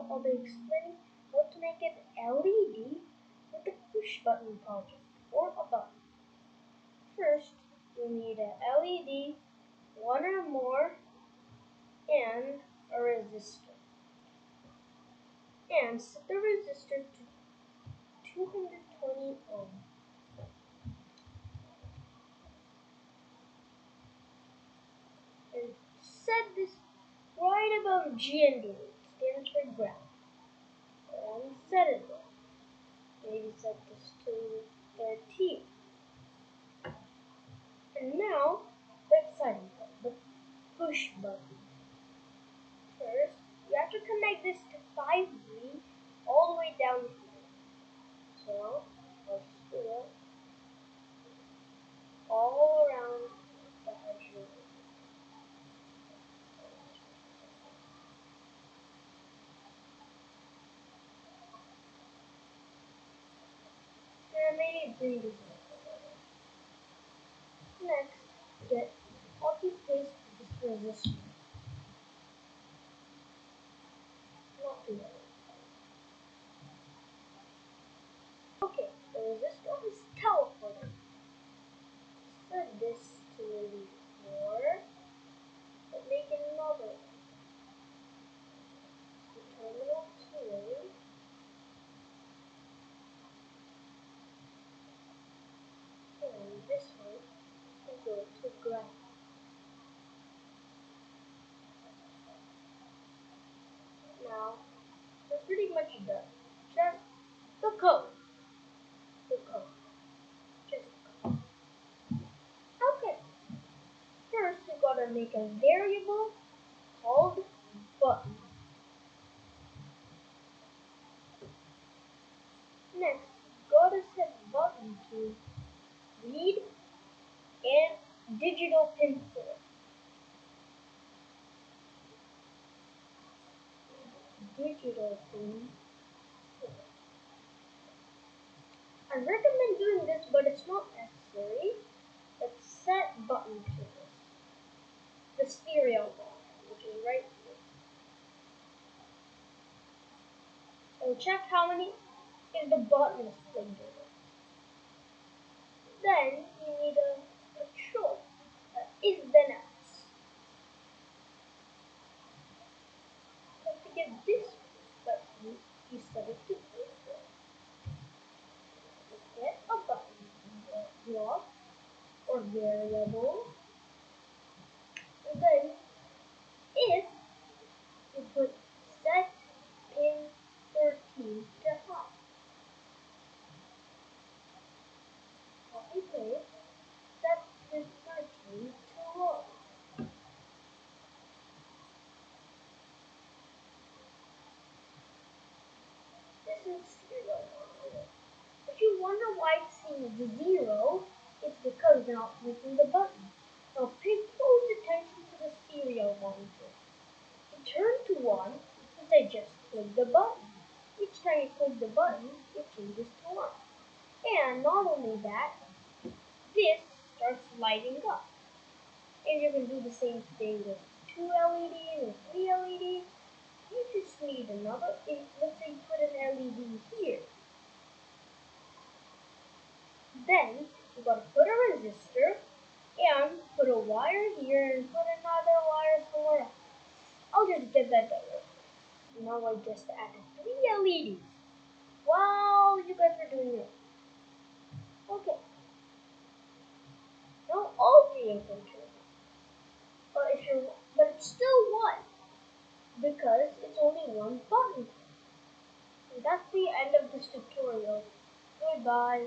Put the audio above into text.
now I'll be explaining how to make an LED with a push button project or a button. First, you need an LED, one or more, and a resistor. And set the resistor to 220 ohms. And set this right above GND, which stands for ground. And set it there. Maybe set this to 13. And now, the exciting part, the push button. First, you have to connect this to 5V all the way down here. So, let's do it all around the Adruino. And maybe bring this in. Next, get copy paste this resistor. Not too bad. Okay, the resistor is teleported. Set this to maybe 4, but make another one. So terminal 2, and this one will go to ground. Now, we're pretty much done. Just the code. The code. Just the code. Okay. First, we gotta make a variable called button. Next, gotta set button to read and digital pin 4. Digital pin 4. I recommend doing this, but it's not necessary. Let's set button to this. The stereo one, which is right here. And check how many if the button is plugged in. Then you need a control, if then else. So to get this button, you set it to equal. Get a button block or variable. And then if you put set pin 13 to high. Copy paste, set pin 13 to low. This is 0. If you wonder why it's saying 0, it's because they're not clicking the button. Now pay close attention to the stereo monitor. It turned to 1 since I just clicked the button. Each time you click the button, it changes to 1. And not only that, this starts lighting up. And you can do the same thing with 2 LEDs and 3 LEDs. You just need another, let's say you put an LED here. Then you gotta put a resistor and put a wire here and put another wire somewhere else. I'll just get that done. Now I just added 3 LEDs while you guys are doing it. Okay. Now all 3 of them turn on. But it's still 1 because it's only 1 button. And that's the end of this tutorial. Goodbye.